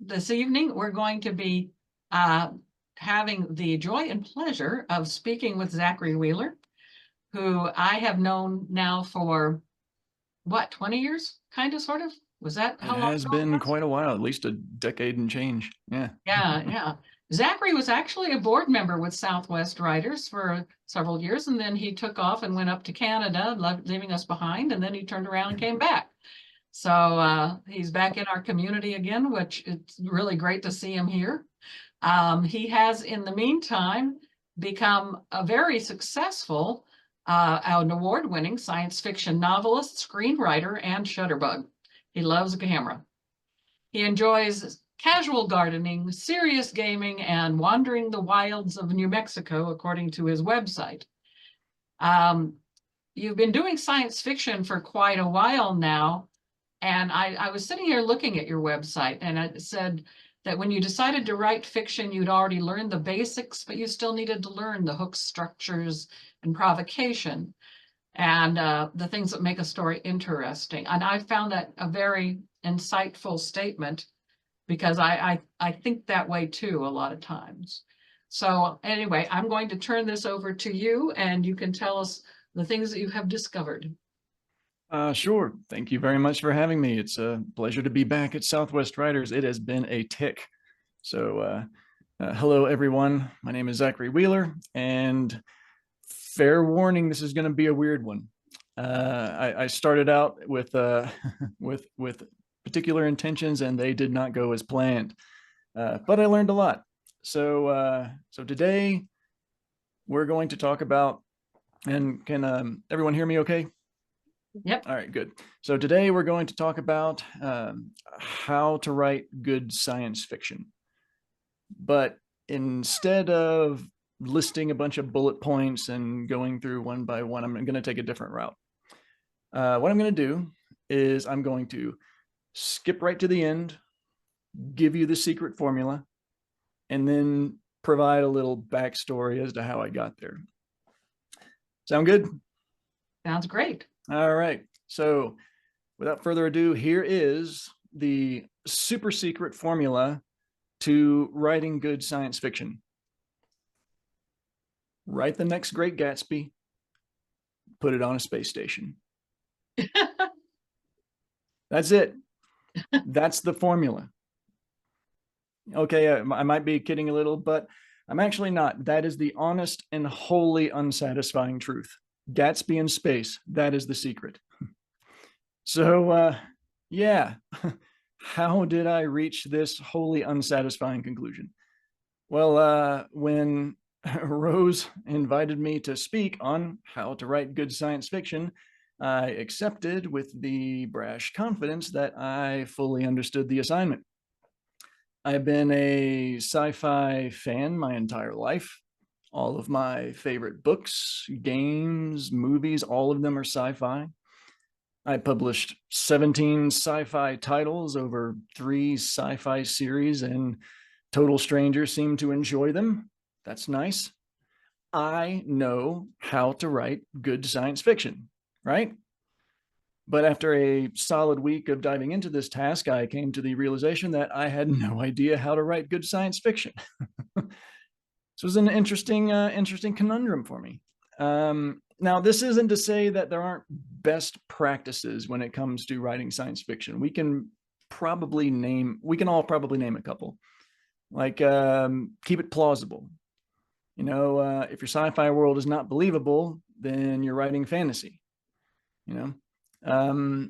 This evening, we're going to be uh, having the joy and pleasure of speaking with Zachry Wheeler, who I have known now for what, 20 years? Kind of, sort of? Was that It how long has ago it been was? quite a while, at least a decade and change. Yeah. Yeah, yeah. Zachary was actually a board member with SouthWest Writers for several years, and then he took off and went up to Canada, leaving us behind, and then he turned around and came back. So he's back in our community again, which it's really great to see him here. He has, in the meantime, become a very successful, an award-winning science fiction novelist, screenwriter, and shutterbug. He loves a camera. He enjoys casual gardening, serious gaming, and wandering the wilds of New Mexico, according to his website. Um, you've been doing science fiction for quite a while now, and I was sitting here looking at your website, and it said that when you decided to write fiction, you'd already learned the basics, but you still needed to learn the hook structures and provocation and the things that make a story interesting. And I found that a very insightful statement because I think that way too a lot of times. So anyway, I'm going to turn this over to you, and you can tell us the things that you have discovered. Sure. Thank you very much for having me. It's a pleasure to be back at SouthWest Writers. It has been a tick. So, hello, everyone. My name is Zachry Wheeler, and fair warning, this is going to be a weird one. I started out with with particular intentions, and they did not go as planned. But I learned a lot. So today we're going to talk about, and can everyone hear me okay? Yep. All right, good. So today we're going to talk about how to write good science fiction. But instead of listing a bunch of bullet points and going through one by one, I'm going to take a different route. What I'm going to do is I'm going to skip right to the end, give you the secret formula, and then provide a little backstory as to how I got there. Sound good? Sounds great. All right. So without further ado, here is the super secret formula to writing good science fiction. Write the next Great Gatsby, put it on a space station. That's it. That's the formula. Okay, I might be kidding a little, but I'm actually not. That is the honest and wholly unsatisfying truth. Gatsby in space, that is the secret. So, yeah, how did I reach this wholly unsatisfying conclusion? Well, when Rose invited me to speak on how to write good science fiction, I accepted with the brash confidence that I fully understood the assignment. I've been a sci-fi fan my entire life. All of my favorite books, games, movies, all of them are sci-fi. I published 17 sci-fi titles over 3 sci-fi series, and total strangers seem to enjoy them. That's nice. I know how to write good science fiction, right? But after a solid week of diving into this task, I came to the realization that I had no idea how to write good science fiction. So it was an interesting conundrum for me. Now, this isn't to say that there aren't best practices when it comes to writing science fiction. We can all probably name a couple. Like keep it plausible. You know, if your sci-fi world is not believable, then you're writing fantasy. You know,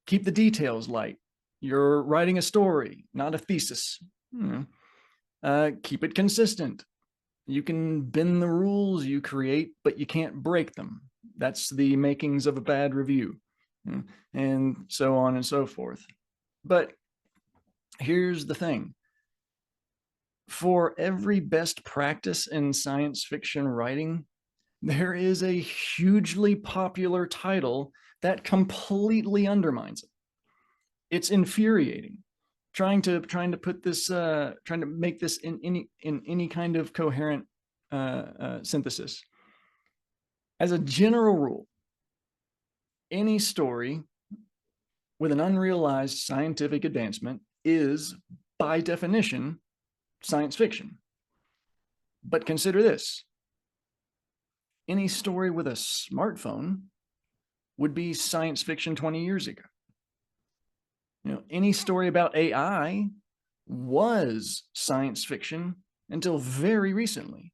keep the details light. You're writing a story, not a thesis. You know, keep it consistent. You can bend the rules you create, but you can't break them. That's the makings of a bad review, and so on and so forth. But here's the thing. For every best practice in science fiction writing, there is a hugely popular title that completely undermines it. It's infuriating. Trying to make this in any kind of coherent synthesis. As a general rule, any story with an unrealized scientific advancement is by definition, science fiction. But consider this. Any story with a smartphone would be science fiction 20 years ago. Any story about AI was science fiction until very recently.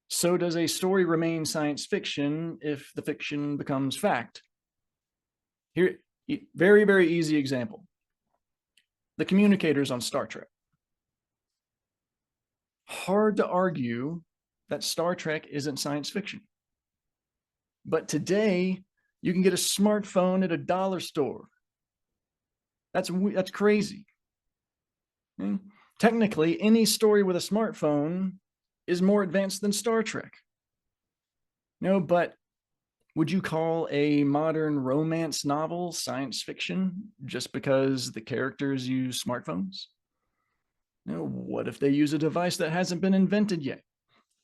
So does a story remain science fiction if the fiction becomes fact? Here, very, very easy example. The communicators on Star Trek. Hard to argue that Star Trek isn't science fiction. But today, you can get a smartphone at a dollar store. That's crazy. Technically, any story with a smartphone is more advanced than Star Trek. But would you call a modern romance novel science fiction just because the characters use smartphones? What if they use a device that hasn't been invented yet?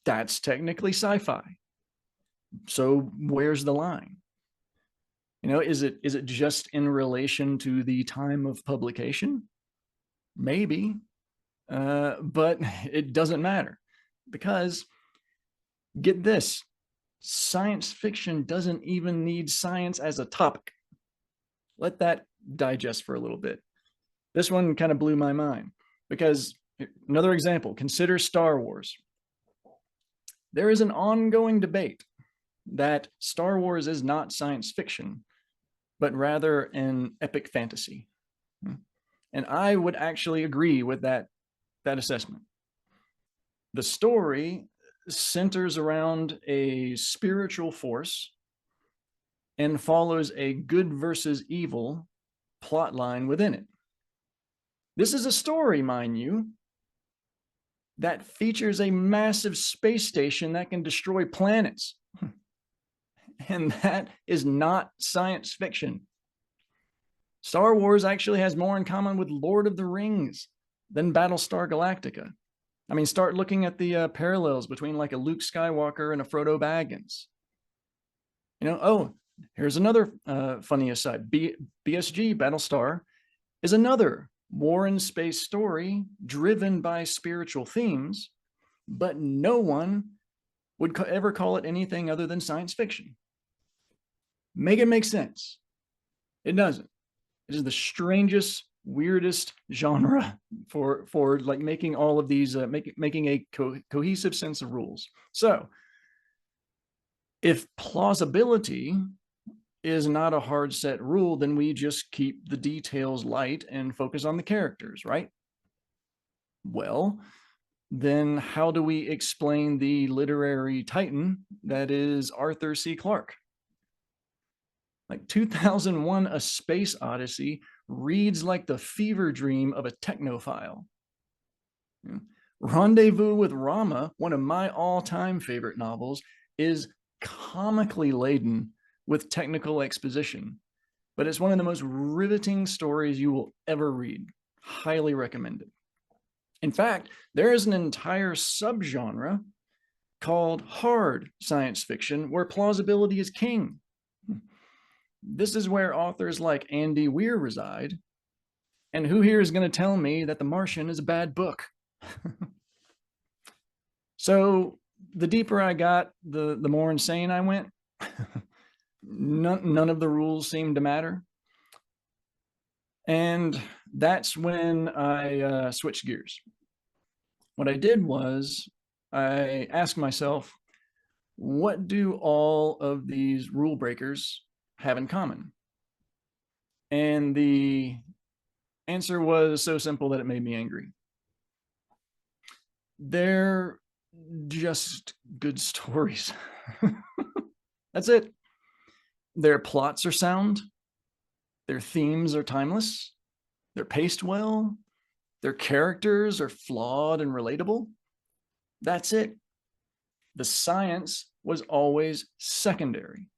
That's technically sci-fi. So where's the line? Is it just in relation to the time of publication? Maybe, but it doesn't matter, because get this, science fiction doesn't even need science as a topic. Let that digest for a little bit. This one kind of blew my mind, because another example, consider Star Wars. There is an ongoing debate that Star Wars is not science fiction, but rather an epic fantasy. And I would actually agree with that assessment. The story centers around a spiritual force and follows a good versus evil plot line within it. This is a story, mind you, that features a massive space station that can destroy planets. And that is not science fiction. Star Wars actually has more in common with Lord of the Rings than Battlestar Galactica. I mean, start looking at the parallels between like a Luke Skywalker and a Frodo Baggins. Here's another funny aside. BSG, Battlestar, is another war in space story driven by spiritual themes, but no one would ever call it anything other than science fiction. Make it make sense. It doesn't. It is the strangest, weirdest genre for like making all of these, making a cohesive sense of rules. So if plausibility is not a hard set rule, then we just keep the details light and focus on the characters, right? Well, then how do we explain the literary titan that is Arthur C. Clarke? Like 2001, A Space Odyssey reads like the fever dream of a technophile. Rendezvous with Rama, one of my all-time favorite novels, is comically laden with technical exposition, but it's one of the most riveting stories you will ever read. Highly recommended. In fact, there is an entire subgenre called hard science fiction where plausibility is king. This is where authors like Andy Weir reside. And who here is going to tell me that The Martian is a bad book? So the deeper I got, the more insane I went. None of the rules seemed to matter. And that's when I switched gears. What I did was I asked myself, what do all of these rule breakers have in common? And the answer was so simple that it made me angry. They're just good stories. That's it. Their plots are sound. Their themes are timeless. They're paced well. Their characters are flawed and relatable. That's it. The science was always secondary.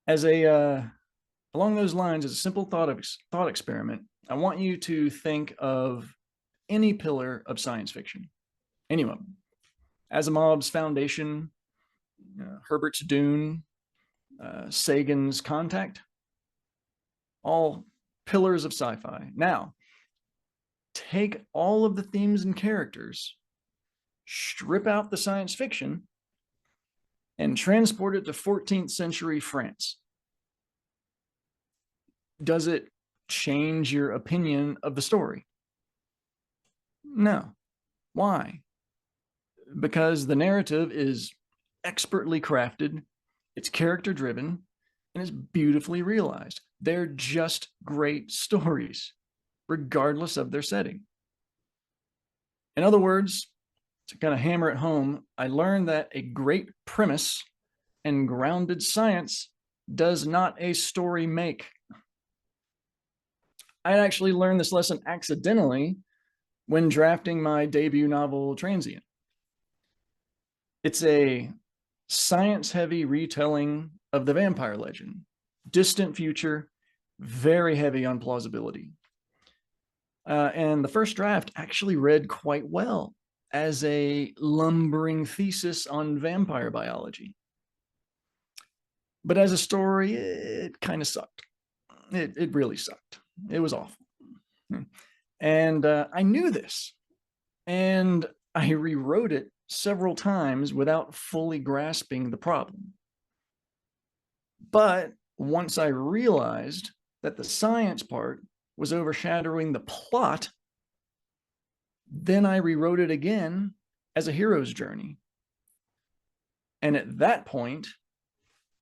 As along those lines, as a simple thought experiment, I want you to think of any pillar of science fiction. Anyone. Asimov's Foundation, Herbert's Dune, Sagan's Contact, all pillars of sci-fi. Now, take all of the themes and characters, strip out the science fiction, and transport it to 14th century France. Does it change your opinion of the story? No. Why? Because the narrative is expertly crafted, it's character driven, and it's beautifully realized. They're just great stories, regardless of their setting. In other words, to kind of hammer it home, I learned that a great premise and grounded science does not a story make. I actually learned this lesson accidentally when drafting my debut novel, Transient. It's a science-heavy retelling of the vampire legend, distant future, very heavy on plausibility. And the first draft actually read quite well as a lumbering thesis on vampire biology. But as a story, it kind of sucked. It really sucked. It was awful. And I knew this, and I rewrote it several times without fully grasping the problem. But once I realized that the science part was overshadowing the plot, then I rewrote it again as a hero's journey. And at that point,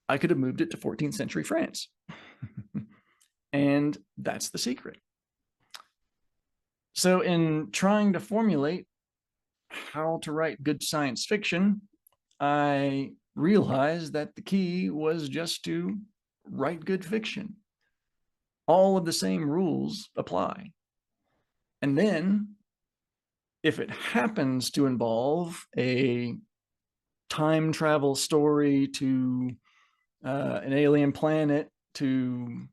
I could have moved it to 14th century France. And that's the secret. So in trying to formulate how to write good science fiction, I realized that the key was just to write good fiction. All of the same rules apply. And then, if it happens to involve a time travel story to an alien planet to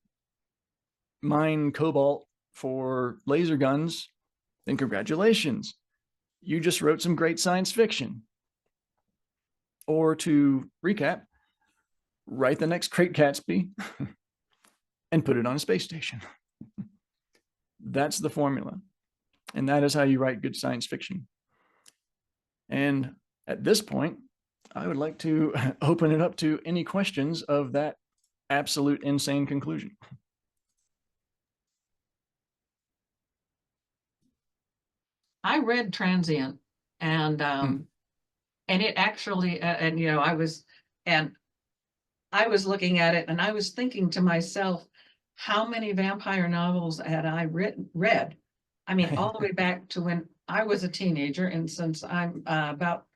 mine cobalt for laser guns, then congratulations. You just wrote some great science fiction. Or to recap, write the next Great Gatsby and put it on a space station. That's the formula. And that is how you write good science fiction. And at this point, I would like to open it up to any questions of that absolute insane conclusion. I read Transient, and it actually and I was looking at it, and I was thinking to myself, how many vampire novels had I read? I mean, all the way back to when I was a teenager, and since I'm about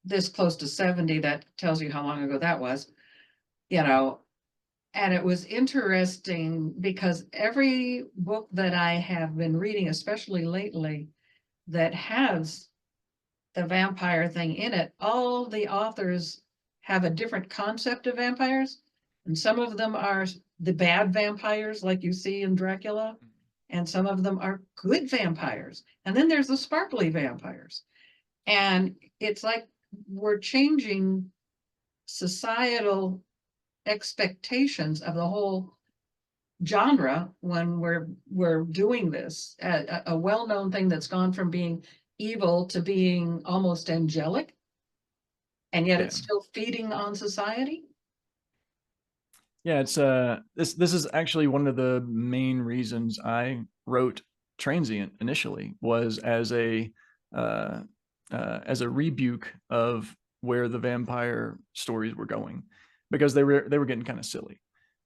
this close to 70, that tells you how long ago that was. And it was interesting because every book that I have been reading, especially lately, that has the vampire thing in it, all the authors have a different concept of vampires. And some of them are the bad vampires, like you see in Dracula, and some of them are good vampires. And then there's the sparkly vampires. And it's like we're changing societal expectations of the whole genre when we're doing this. A well-known thing that's gone from being evil to being almost angelic, and yet it's still feeding on society. Yeah, it's this is actually one of the main reasons I wrote Transient initially, was as a rebuke of where the vampire stories were going, because they were getting kind of silly.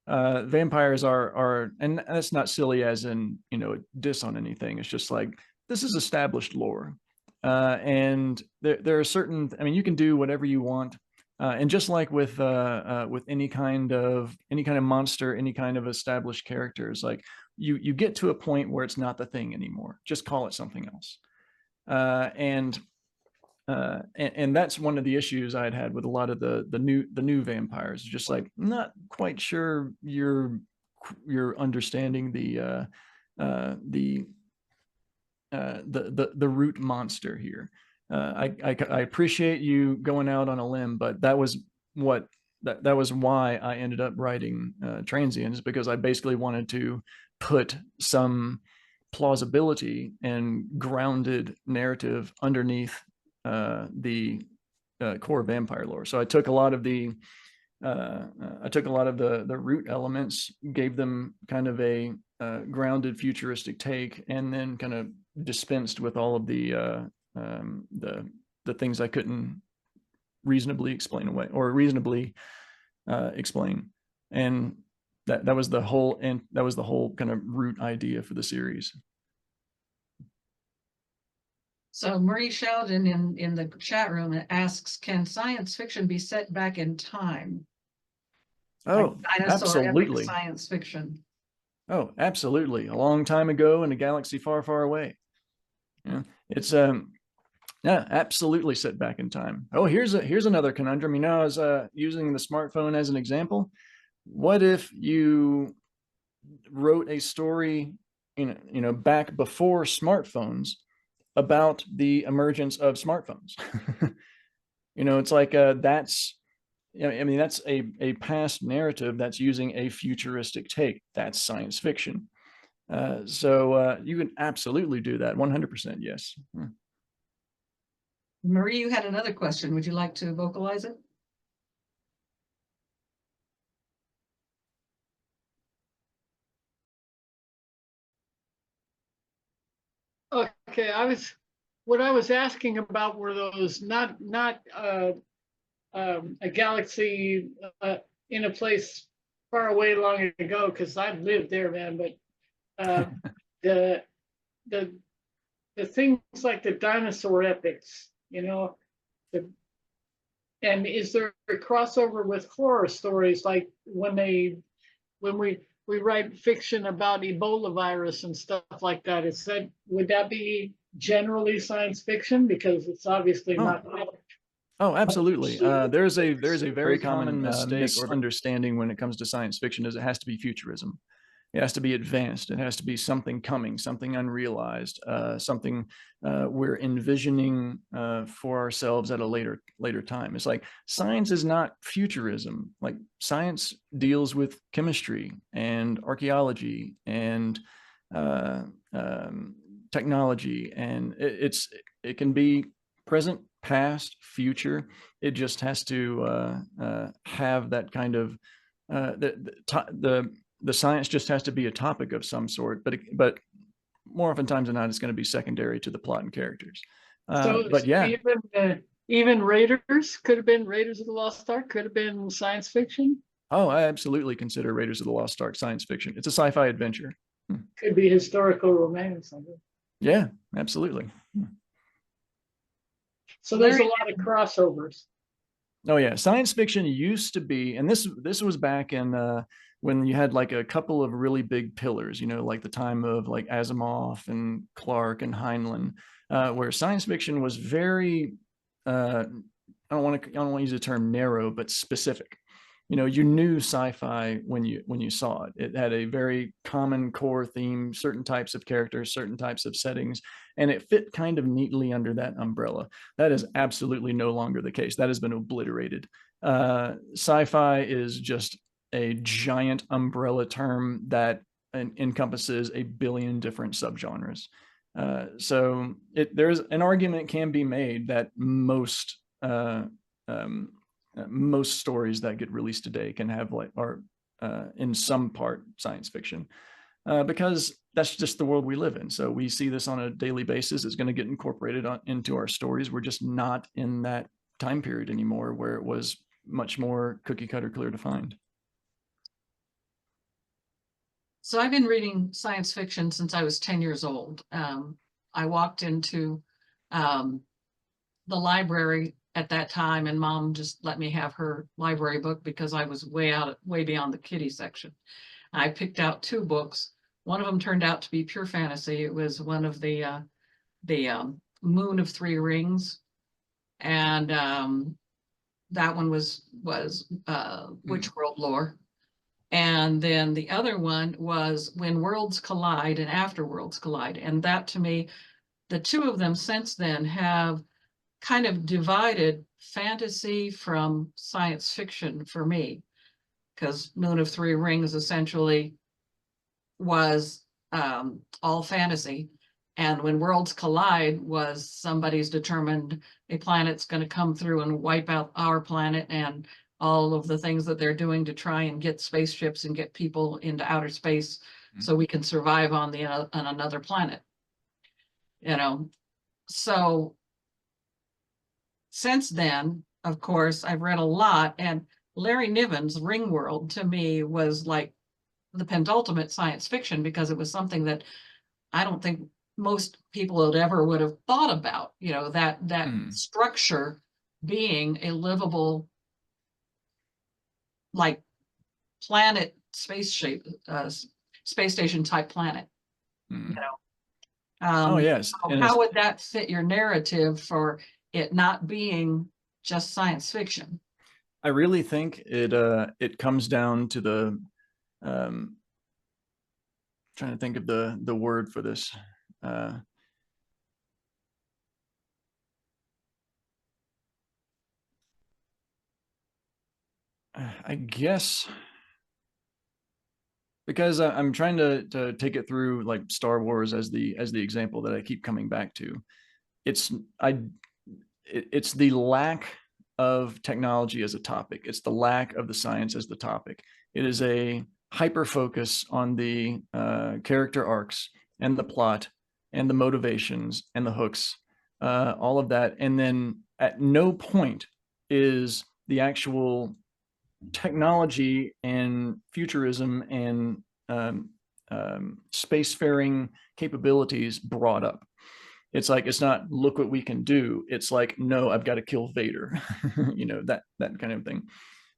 Vampires are, and that's not silly as in a diss on anything. It's just like, this is established lore, and there are certain. I mean, you can do whatever you want, and just like with any kind of monster, any kind of established characters, like you get to a point where it's not the thing anymore. Just call it something else, and that's one of the issues I'd had with a lot of the new vampires. Just like, not quite sure you're understanding the root monster here. I appreciate you going out on a limb, but that was why I ended up writing Transient, is because I basically wanted to put some plausibility and grounded narrative underneath the core vampire lore. So I took a lot of the root elements, gave them kind of a grounded futuristic take, and then kind of dispensed with all of the things I couldn't reasonably explain away or reasonably explain. And that was the whole kind of root idea for the series. So Marie Sheldon in the chat room asks, can science fiction be set back in time? Oh, like dinosaur absolutely. Epic science fiction. Oh, absolutely. A long time ago in a galaxy far, far away. Yeah, it's yeah, absolutely set back in time. Oh, here's another conundrum. You know, I was using the smartphone as an example. What if you wrote a story, back before smartphones about the emergence of smartphones? It's like that's a past narrative that's using a futuristic take. That's science fiction. So you can absolutely do that. 100%, yes. Marie, you had another question. Would you like to vocalize it? Okay, what I was asking about were those not a galaxy in a place far away long ago, because I've lived there, man. But the the the things like the dinosaur epics, and is there a crossover with horror stories, like when we write fiction about Ebola virus and stuff like that? Would that be generally science fiction, because it's obviously not? Oh, absolutely. There's a very common misunderstanding when it comes to science fiction, is it has to be futurism. It has to be advanced. It has to be something coming, something unrealized, something we're envisioning for ourselves at a later time. It's like science is not futurism. Like science deals with chemistry and archaeology and technology, and it can be present, past, future. It just has to have that kind of the science just has to be a topic of some sort, but more oftentimes than not, it's going to be secondary to the plot and characters. But yeah, even Raiders could have been Raiders of the Lost Ark, could have been science fiction. Oh, I absolutely consider Raiders of the Lost Ark science fiction. It's a sci-fi adventure. Could be historical romance. Yeah, absolutely. So there's a lot of crossovers. Oh yeah, science fiction used to be, and this was back in when you had like a couple of really big pillars, like the time of like Asimov and Clarke and Heinlein, where science fiction was very, I don't want to use the term narrow, but specific. You knew sci-fi when you saw it. It had a very common core theme, certain types of characters, certain types of settings, and it fit kind of neatly under that umbrella. That is absolutely no longer the case. That has been obliterated. Sci-fi is just a giant umbrella term that encompasses a billion different subgenres. So there's an argument can be made that most stories that get released today can have are in some part science fiction, because that's just the world we live in. So we see this on a daily basis. It's going to get incorporated into our stories. We're just not in that time period anymore where it was much more cookie cutter, clear to find. So I've been reading science fiction since I was 10 years old. I walked into the library at that time, and Mom just let me have her library book because I was way beyond the kiddie section. I picked out 2 books. One of them turned out to be pure fantasy. It was one of the Moon of 3 Rings, and that one was Witch World lore. And then the other one was When Worlds Collide and After Worlds Collide. And that, to me, the 2 of them since then have kind of divided fantasy from science fiction for me, because Moon of 3 Rings essentially was all fantasy. And when worlds collide was somebody's determined a planet's going to come through and wipe out our planet and all of the things that they're doing to try and get spaceships and get people into outer space so we can survive on another planet. You know, so since then, of course, I've read a lot, and Larry Niven's Ringworld to me was like the penultimate science fiction, because it was something that I don't think most people would have thought about, you know, that structure being a livable, like, planet, space shape, space station type planet, you know. Oh, yes. And How would that fit your narrative for it not being just science fiction? I really think it comes down to the trying to think of the word for this. I guess because I'm trying to take it through like Star Wars as the example that I keep coming back to. It's the lack of technology as a topic. It's the lack of the science as the topic. It is a hyper focus on the character arcs and the plot and the motivations and the hooks, all of that. And then at no point is the actual technology and futurism and spacefaring capabilities brought up. It's like, it's not, look what we can do. It's like, no, I've got to kill Vader, you know, that kind of thing.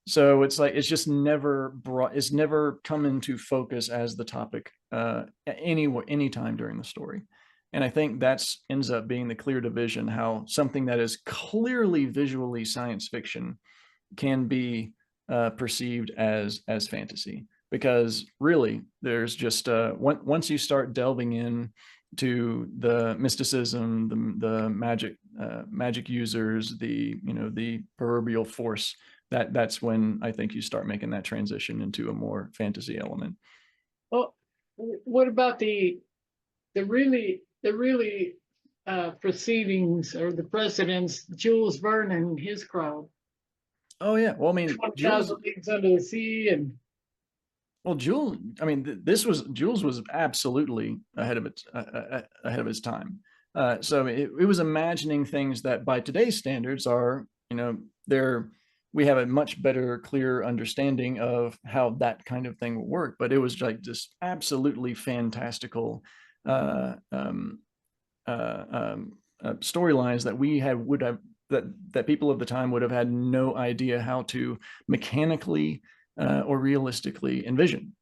So it's like, it's just never it's never come into focus as the topic any time during the story. And I think that's ends up being the clear division, how something that is clearly visually science fiction can be perceived as fantasy, because really there's just once you start delving in to the mysticism, the magic users, the proverbial force, that's when I think you start making that transition into a more fantasy element. Well, what about the really proceedings or the presidents, Jules Verne and his crowd? Oh yeah, well, I mean, 20,000 Leagues Under the Sea, and well, Jules, I mean, Jules was absolutely ahead of its time. So it was imagining things that by today's standards are, we have a much better, clear understanding of how that kind of thing will work. But it was like just absolutely fantastical storylines that that people of the time would have had no idea how to mechanically or realistically envision.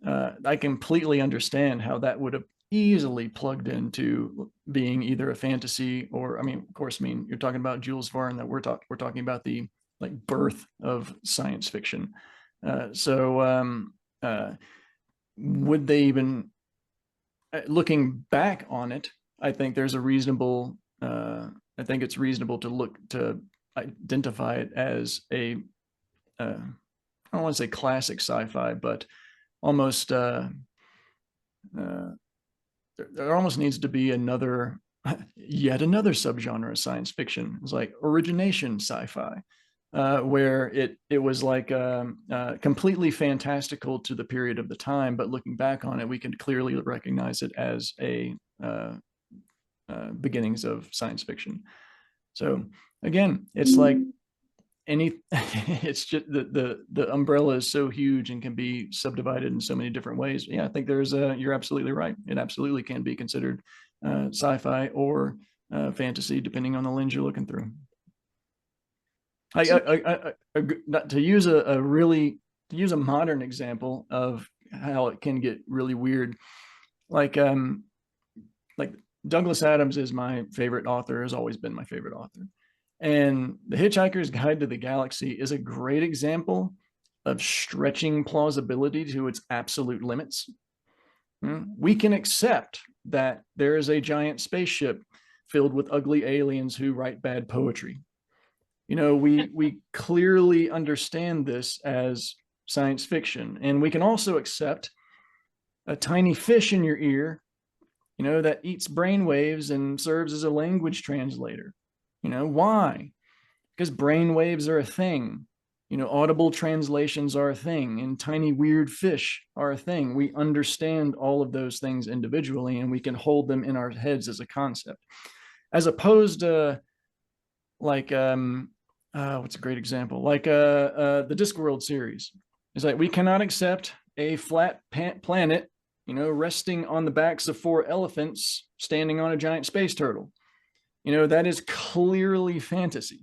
I completely understand how that would have easily plugged into being either a fantasy or, I mean, of course, you're talking about Jules Verne, that we're talking about the like birth of science fiction. Would they even, looking back on it, I think there's a reasonable, I think it's reasonable to look to identify it as a, I don't want to say classic sci-fi, but almost there almost needs to be yet another subgenre of science fiction. It's like origination sci-fi, where it was like completely fantastical to the period of the time, but looking back on it, we can clearly recognize it as a beginnings of science fiction. So again, it's like it's just the umbrella is so huge and can be subdivided in so many different ways. Yeah, I think you're absolutely right. It absolutely can be considered sci-fi or fantasy, depending on the lens you're looking through. Not to use to use a modern example of how it can get really weird, like Douglas Adams is my favorite author, has always been my favorite author. And The Hitchhiker's Guide to the Galaxy is a great example of stretching plausibility to its absolute limits. We can accept that there is a giant spaceship filled with ugly aliens who write bad poetry. We clearly understand this as science fiction, and we can also accept a tiny fish in your ear, that eats brain waves and serves as a language translator. Why? Because brain waves are a thing. Audible translations are a thing, and tiny weird fish are a thing. We understand all of those things individually, and we can hold them in our heads as a concept, as opposed to like what's a great example? Like the Discworld series. It's like we cannot accept a flat planet, resting on the backs of 4 elephants standing on a giant space turtle. That is clearly fantasy.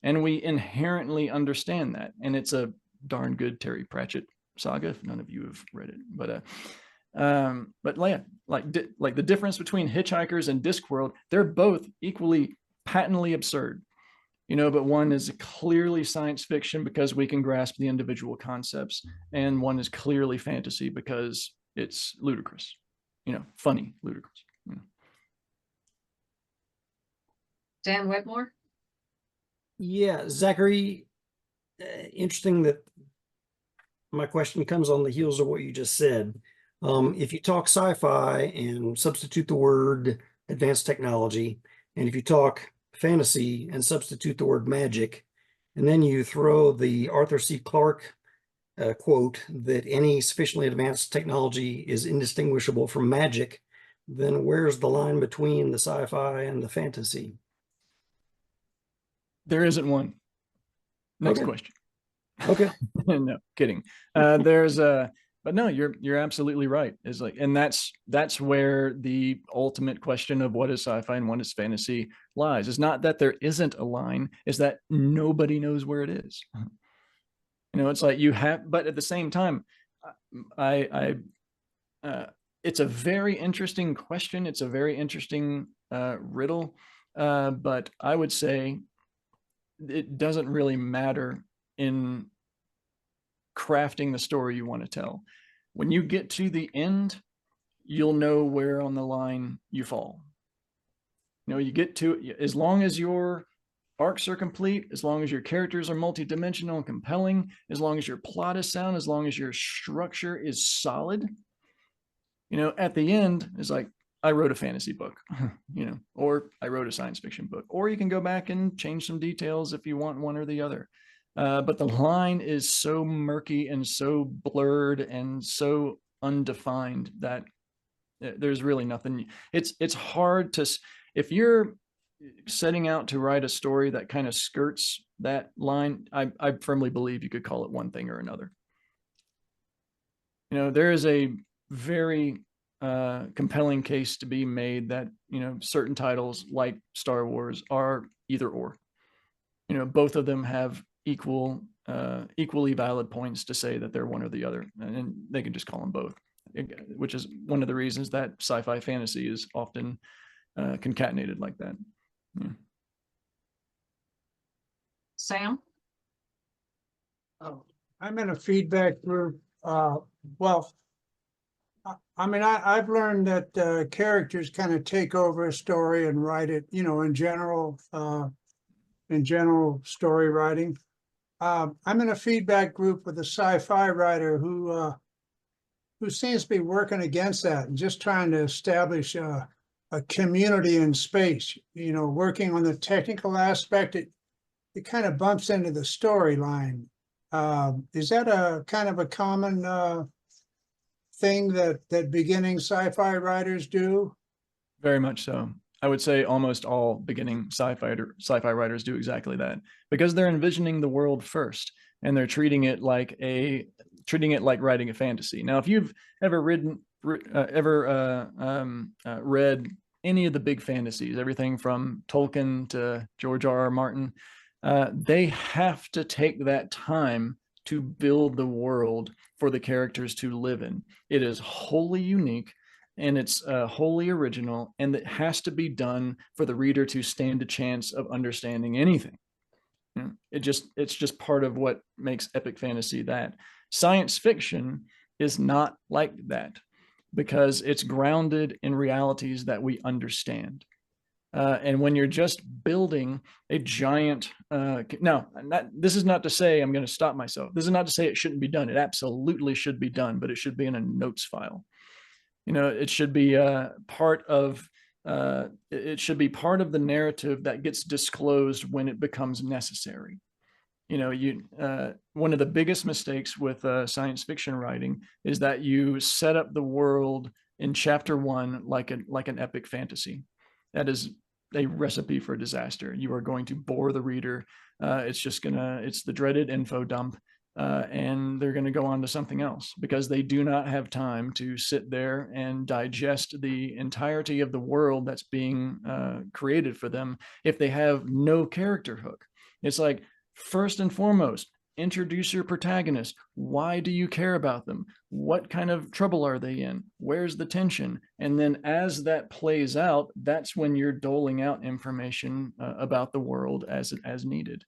And we inherently understand that. And it's a darn good Terry Pratchett saga, if none of you have read it. But like the difference between Hitchhikers and Discworld, they're both equally patently absurd. But one is clearly science fiction because we can grasp the individual concepts, and one is clearly fantasy because it's ludicrous, funny, ludicrous. Dan Wetmore? Yeah, Zachary, interesting that my question comes on the heels of what you just said. If you talk sci-fi and substitute the word advanced technology, and if you talk fantasy and substitute the word magic, and then you throw the Arthur C. Clarke quote that any sufficiently advanced technology is indistinguishable from magic, then where's the line between the sci-fi and the fantasy? There isn't one. Next Okay. question. Okay. No, kidding. But no, you're absolutely right. Is like, and that's where the ultimate question of what is sci-fi and what is fantasy lies. It's not that there isn't a line, it's that nobody knows where it is. It's like you have, but at the same time, it's a very interesting question. It's a very interesting riddle. But I would say it doesn't really matter in crafting the story you want to tell. When you get to the end, you'll know where on the line you fall. You get to, as long as your arcs are complete, as long as your characters are multidimensional and compelling, as long as your plot is sound, as long as your structure is solid, at the end, it's like, I wrote a fantasy book, or I wrote a science fiction book, or you can go back and change some details if you want one or the other. But the line is so murky and so blurred and so undefined that there's really nothing. It's hard to, if you're setting out to write a story that kind of skirts that line, I firmly believe you could call it one thing or another. There is a very compelling case to be made that certain titles like Star Wars are either or. Both of them have equally valid points to say that they're one or the other, and they can just call them both, which is one of the reasons that sci-fi fantasy is often concatenated like that. Yeah. Sam? I'm in a feedback group. Well, I've learned that characters kind of take over a story and write it, in general story writing. I'm in a feedback group with a sci-fi writer who seems to be working against that and just trying to establish a community in space, working on the technical aspect. It kind of bumps into the storyline. Is that a kind of a common thing that beginning sci-fi writers do? Very much so. I would say almost all beginning sci-fi writers do exactly that, because they're envisioning the world first, and they're treating it like writing a fantasy. Now, if you've ever read any of the big fantasies, everything from Tolkien to George R.R. Martin, they have to take that time to build the world for the characters to live in. It is wholly unique, and it's wholly original, and it has to be done for the reader to stand a chance of understanding anything. It's just part of what makes epic fantasy that. Science fiction is not like that, because it's grounded in realities that we understand. And when you're just building a giant, this is not to say, I'm going to stop myself. This is not to say it shouldn't be done. It absolutely should be done, but it should be in a notes file. It should be part of it should be part of the narrative that gets disclosed when it becomes necessary. One of the biggest mistakes with science fiction writing is that you set up the world in chapter 1 like an epic fantasy. That is a recipe for disaster. You are going to bore the reader. It's the dreaded info dump. And they're going to go on to something else because they do not have time to sit there and digest the entirety of the world that's being created for them if they have no character hook. It's like, first and foremost, introduce your protagonist. Why do you care about them? What kind of trouble are they in? Where's the tension? And then as that plays out, that's when you're doling out information about the world as needed.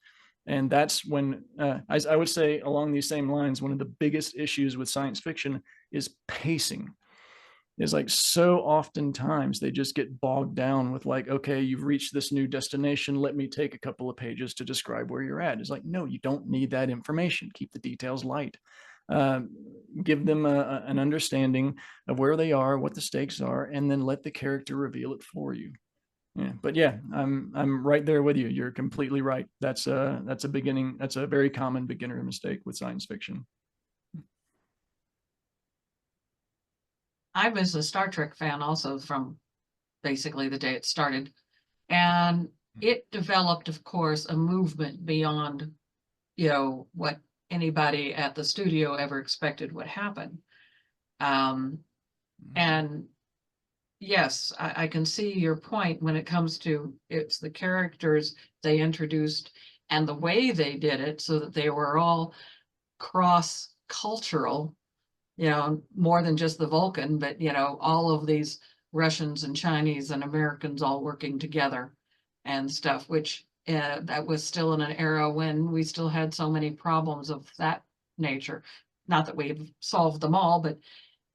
And that's when, as I would say along these same lines, one of the biggest issues with science fiction is pacing. Is like so oftentimes they just get bogged down with like, okay, you've reached this new destination. Let me take a couple of pages to describe where you're at. It's like, no, you don't need that information. Keep the details light. Give them an understanding of where they are, what the stakes are, and then let the character reveal it for you. Yeah, but yeah, I'm right there with you. You're completely right. That's a very common beginner mistake with science fiction. I was a Star Trek fan also from basically the day it started. And it developed, of course, a movement beyond, what anybody at the studio ever expected would happen. And yes, I can see your point when it comes to it's the characters they introduced and the way they did it so that they were all cross-cultural, more than just the Vulcan, but, all of these Russians and Chinese and Americans all working together and stuff, which that was still in an era when we still had so many problems of that nature. Not that we've solved them all, but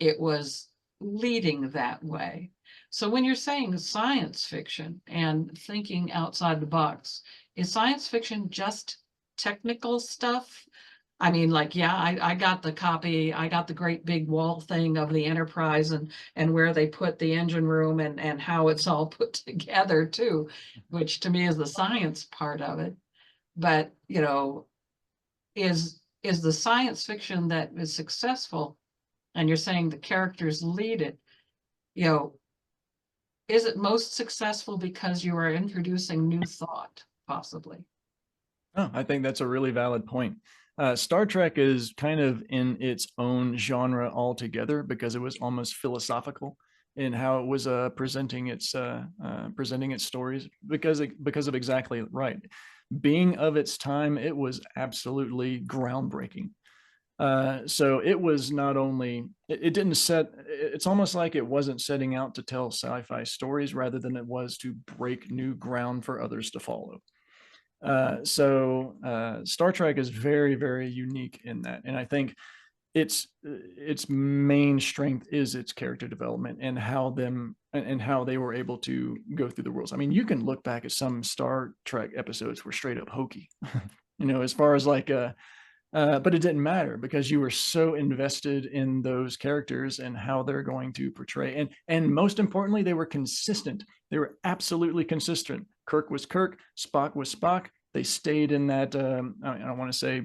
it was leading that way. So when you're saying science fiction and thinking outside the box, is science fiction just technical stuff? I mean, like, yeah, I got the copy, I got the great big wall thing of the Enterprise and where they put the engine room and how it's all put together too, which to me is the science part of it. But, is the science fiction that is successful, and you're saying the characters lead it, is it most successful because you are introducing new thought, possibly? Oh, I think that's a really valid point. Star Trek is kind of in its own genre altogether because it was almost philosophical in how it was presenting its stories because of exactly right. Being of its time, it was absolutely groundbreaking. So it was not only it didn't set. It's almost like it wasn't setting out to tell sci-fi stories rather than it was to break new ground for others to follow. Star Trek is very, very unique in that. And I think its main strength is its character development and how they were able to go through the worlds. I mean, you can look back at some Star Trek episodes were straight up hokey, as far as like, but it didn't matter because you were so invested in those characters and how they're going to portray. And most importantly, they were consistent. They were absolutely consistent. Kirk was Kirk, Spock was Spock. They stayed in that, I don't want to say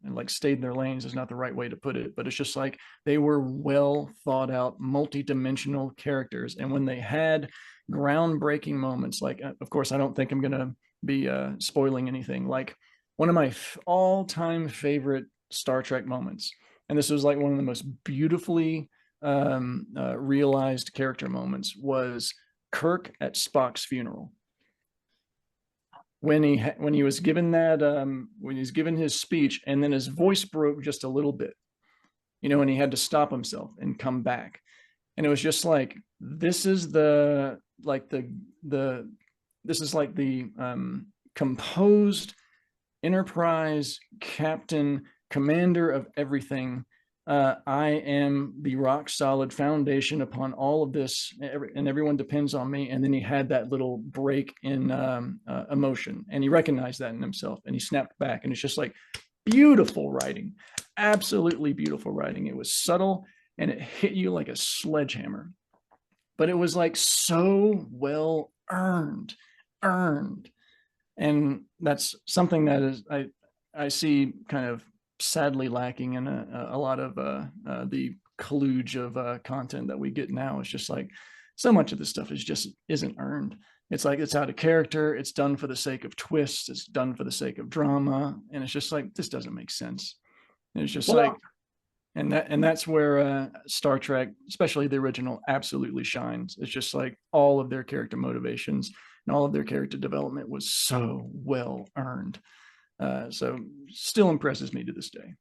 like stayed in their lanes is not the right way to put it, but it's just like they were well thought out, multi-dimensional characters. And when they had groundbreaking moments, like, of course, I don't think I'm going to be spoiling anything, like one of my all-time favorite Star Trek moments, and this was like one of the most beautifully realized character moments, was Kirk at Spock's funeral. When he was given that when he's given his speech, and then his voice broke just a little bit, and he had to stop himself and come back, and it was just like, this is the composed Enterprise captain, commander of everything. I am the rock solid foundation upon all of this, and everyone depends on me. And then he had that little break in emotion, and he recognized that in himself, and he snapped back. And it's just like beautiful writing, absolutely beautiful writing. It was subtle, and it hit you like a sledgehammer. But it was like so well earned. And that's something that is I see kind of sadly lacking in a lot of the kludge of content that we get now. It's just like so much of this stuff is just isn't earned. It's like it's out of character. It's done for the sake of twists. It's done for the sake of drama, and it's just like this doesn't make sense. And it's just Well, like, and that's where Star Trek, especially the original, absolutely shines. It's just like all of their character motivations and all of their character development was so well earned. So still impresses me to this day.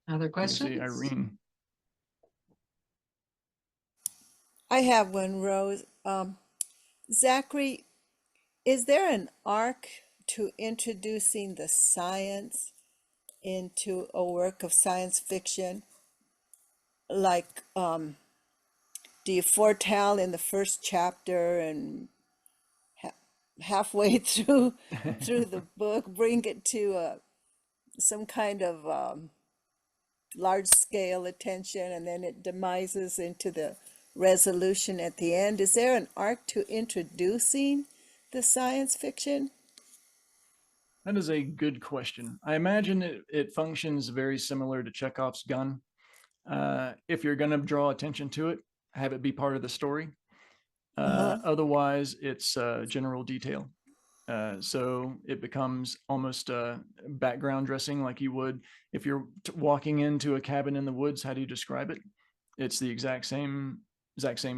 Other Good to see questions? Irene. I have one, Rose. Zachary, is there an arc to introducing the science into a work of science fiction? Like, do you foretell in the first chapter and halfway through the book bring it to some kind of large scale attention, and then it demises into the resolution at the end? Is there an arc to introducing the science fiction? That is a good question. I imagine it functions very similar to Chekhov's gun. If you're going to draw attention to it, have it be part of the story. Otherwise, it's general detail. So it becomes almost background dressing, like you would if you're walking into a cabin in the woods. How do you describe it? It's the exact same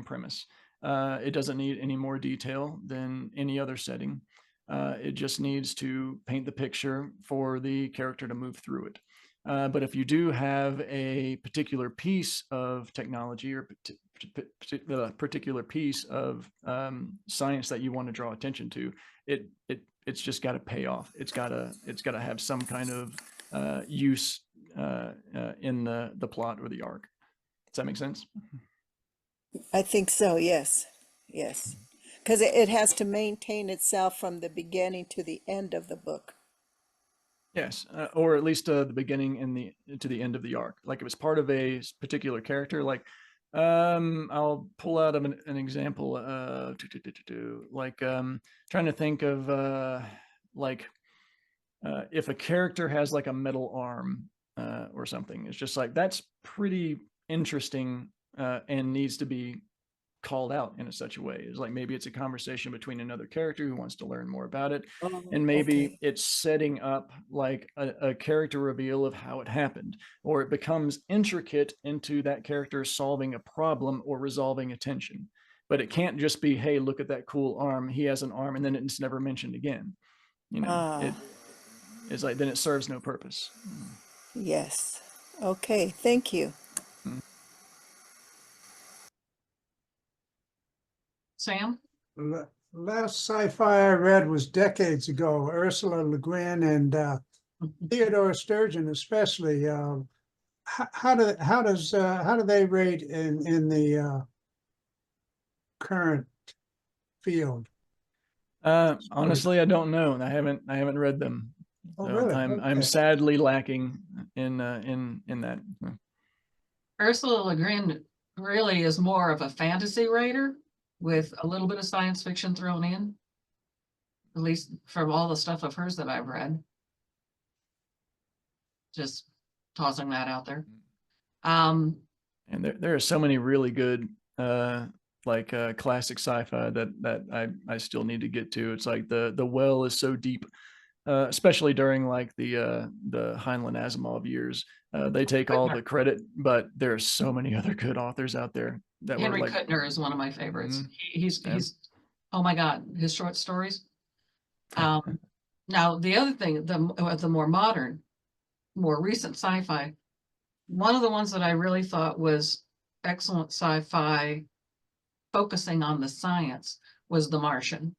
premise. It doesn't need any more detail than any other setting. It just needs to paint the picture for the character to move through it. But if you do have a particular piece of technology or a particular piece of science that you want to draw attention to, it's just got to pay off. It's got to have some kind of use in the plot or the arc. Does that make sense? I think so, yes. Yes. Because it has to maintain itself from the beginning to the end of the book. Yes, or at least the beginning and to the end of the arc. Like if it's part of a particular character, like I'll pull out an example. Like trying to think of like if a character has like a metal arm or something. It's just like that's pretty interesting and needs to be called out in such a way. Is like maybe it's a conversation between another character who wants to learn more about it, and maybe Okay. it's setting up like a character reveal of how it happened, or it becomes intricate into that character solving a problem or resolving a tension. But it can't just be, hey, look at that cool arm, he has an arm, and then it's never mentioned again. It's like then it serves no purpose. Yes. Okay, thank you. Sam? Last sci-fi I read was decades ago. Ursula Le Guin and Theodore Sturgeon, especially. How do they rate in the current field? Honestly, I don't know. I haven't read them. Oh, So really? I'm Okay. sadly lacking in that. Ursula Le Guin really is more of a fantasy writer with a little bit of science fiction thrown in, at least from all the stuff of hers that I've read. Just tossing that out there. And there are so many really good like classic sci-fi that I still need to get to. It's like the well is so deep, especially during like the Heinlein Asimov years. They take all the credit, but there are so many other good authors out there that Henry were like Kuttner is one of my favorites. He's Yeah. oh my God, his short stories. Now the other thing, the more modern, more recent sci-fi, one of the ones that I really thought was excellent sci-fi, focusing on the science, was The Martian.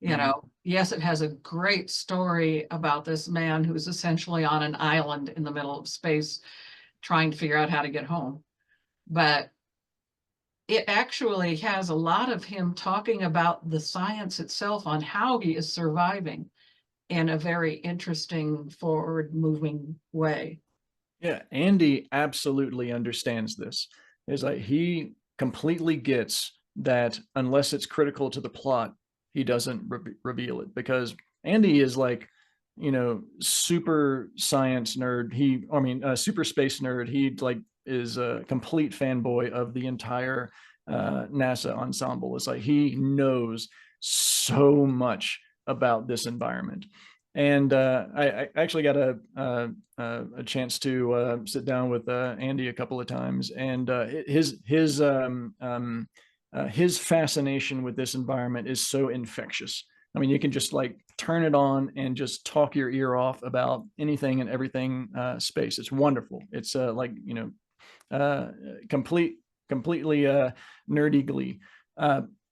You know, yes, it has a great story about this man who's essentially on an island in the middle of space trying to figure out how to get home. But it actually has a lot of him talking about the science itself on how he is surviving in a very interesting, forward-moving way. Yeah, Andy absolutely understands this. It's like he completely gets that unless it's critical to the plot, he doesn't reveal it, because Andy is like, super science nerd. Super space nerd. He like is a complete fanboy of the entire NASA ensemble. It's like he knows so much about this environment. And I actually got a chance to sit down with Andy a couple of times, and his fascination with this environment is so infectious. I mean, you can just like turn it on and just talk your ear off about anything and everything space. It's wonderful. It's completely nerdy glee,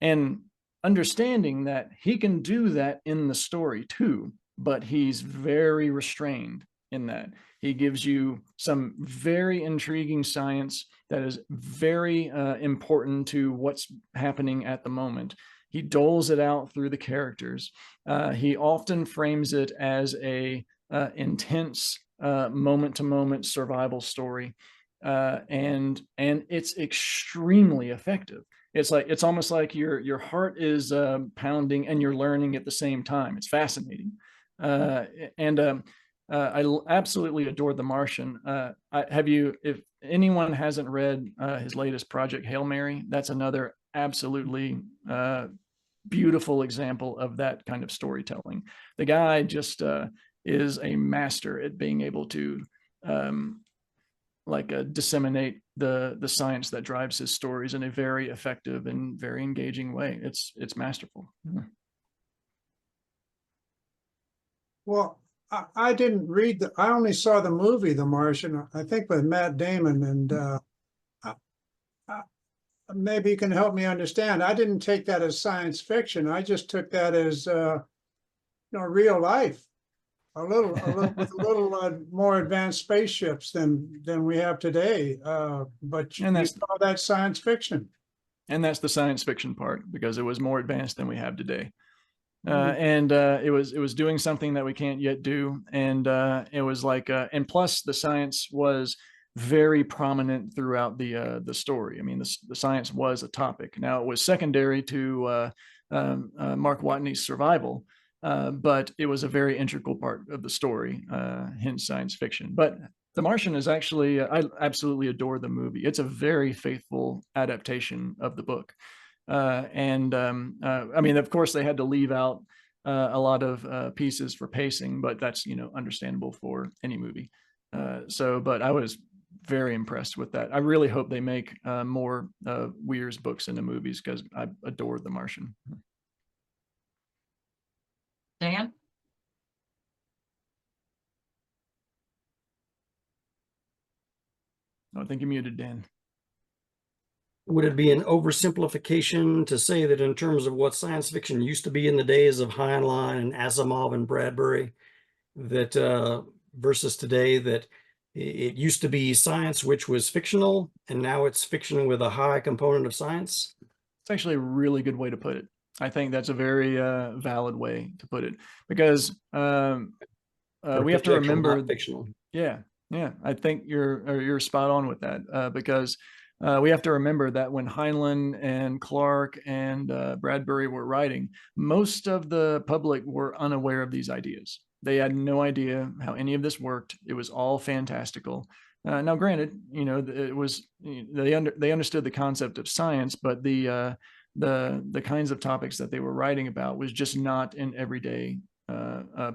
and understanding that he can do that in the story too, but he's very restrained in that. He gives you some very intriguing science that is very important to what's happening at the moment. He doles it out through the characters. He often frames it as a intense moment-to-moment survival story, and it's extremely effective. It's almost like your heart is pounding and you're learning at the same time. It's fascinating. And I absolutely adore The Martian. If anyone hasn't read his latest project, Hail Mary, that's another absolutely beautiful example of that kind of storytelling. The guy just is a master at being able to disseminate the science that drives his stories in a very effective and very engaging way. It's masterful. Well, I didn't read I only saw the movie, The Martian, I think with Matt Damon, and maybe you can help me understand. I didn't take that as science fiction. I just took that as, real life. With a little more advanced spaceships than we have today. But you saw that science fiction. And that's the science fiction part, because it was more advanced than we have today. And it was doing something that we can't yet do. And it was like, and plus the science was very prominent throughout the story. I mean, the science was a topic. Now, it was secondary to Mark Watney's survival, but it was a very integral part of the story, hence science fiction. But The Martian is actually, I absolutely adore the movie. It's a very faithful adaptation of the book. I mean, of course, they had to leave out a lot of pieces for pacing, but that's, understandable for any movie. But I was very impressed with that. I really hope they make more Weir's books into movies, because I adored The Martian. Dan? I think you muted, Dan. Would it be an oversimplification to say that in terms of what science fiction used to be in the days of Heinlein and Asimov and Bradbury, that versus today, that it used to be science which was fictional, and now it's fiction with a high component of science? It's actually a really good way to put it. I think that's a very valid way to put it, because we have to remember fictional. Yeah, I think you're spot on with that, because we have to remember that when Heinlein and Clarke and Bradbury were writing, most of the public were unaware of these ideas. They had no idea how any of this worked. It was all fantastical. Now, granted, it was they understood the concept of science, but the kinds of topics that they were writing about was just not in everyday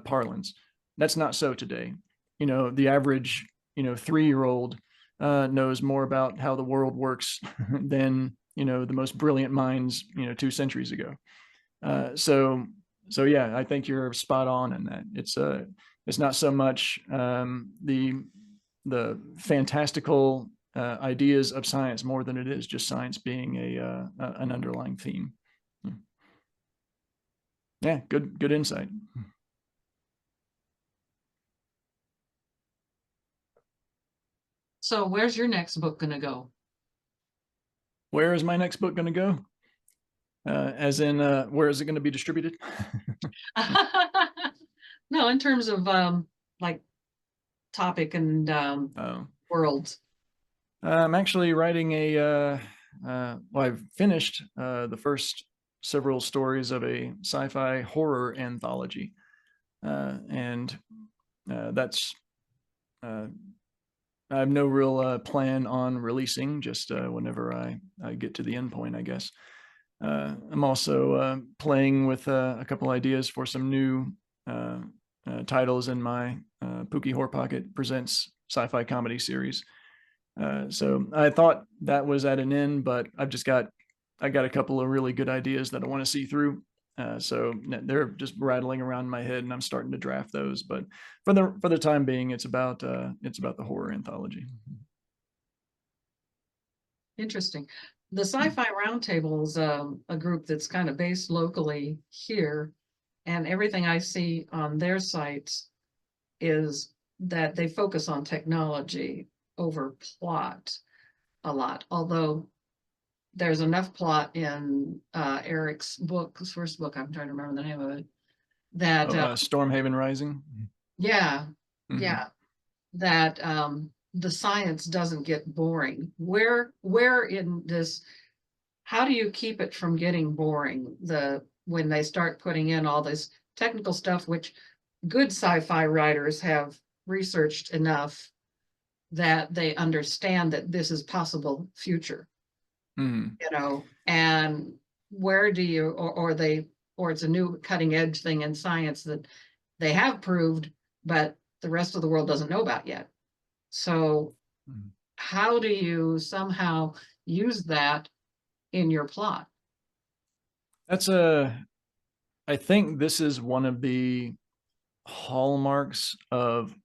parlance. That's not so today. The average 3-year-old knows more about how the world works than the most brilliant minds 2 centuries ago. So yeah, I think you're spot on in that. It's not so much the fantastical ideas of science more than it is just science being an underlying theme. Yeah, good insight. So where's your next book going to go? Where is my next book going to go? As in, where is it going to be distributed? No, in terms of like topic and Oh. worlds. I'm actually writing well, I've finished the first several stories of a sci-fi horror anthology. And that's, I have no real plan on releasing, just whenever I get to the end point, I guess. I'm also playing with a couple ideas for some new titles in my Pookie Horror Pocket Presents sci-fi comedy series. So I thought that was at an end, but I got a couple of really good ideas that I want to see through. So they're just rattling around in my head, and I'm starting to draft those. But for the time being, it's about the horror anthology. Interesting. The Sci-Fi Roundtable is a group that's kind of based locally here, and everything I see on their sites is that they focus on technology over plot a lot, although there's enough plot in Eric's book, his first book, I'm trying to remember the name of it, that Stormhaven Rising. yeah, Mhm. yeah, that the science doesn't get boring. Where in this, how do you keep it from getting boring? When they start putting in all this technical stuff, which good sci-fi writers have researched enough that they understand that this is possible future, Mhm. and where do you, or it's a new cutting edge thing in science that they have proved, but the rest of the world doesn't know about yet. So Mhm. how do you somehow use that in your plot? I think this is one of the hallmarks of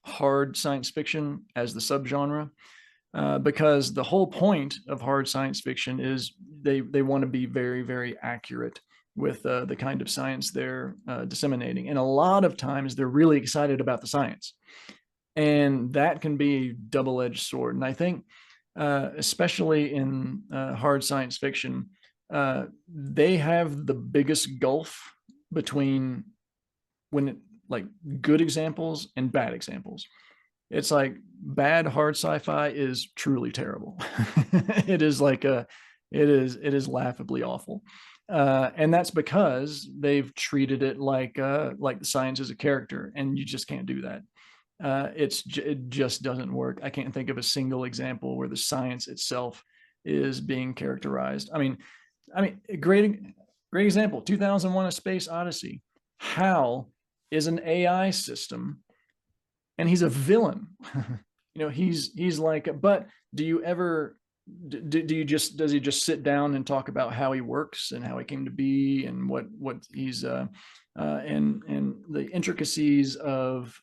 hard science fiction as the subgenre, because the whole point of hard science fiction is they want to be very, very accurate with the kind of science they're disseminating. And a lot of times they're really excited about the science. And that can be a double-edged sword. And I think, especially in hard science fiction, they have the biggest gulf between like good examples and bad examples. It's like bad hard sci-fi is truly terrible. It is it is laughably awful. And that's because they've treated it like the science is a character, and you just can't do that. It just doesn't work. I can't think of a single example where the science itself is being characterized. I mean, great example. 2001: A Space Odyssey. Hal is an AI system, and he's a villain. He's like. But do you ever? Does he just sit down and talk about how he works and how he came to be and what he's and the intricacies of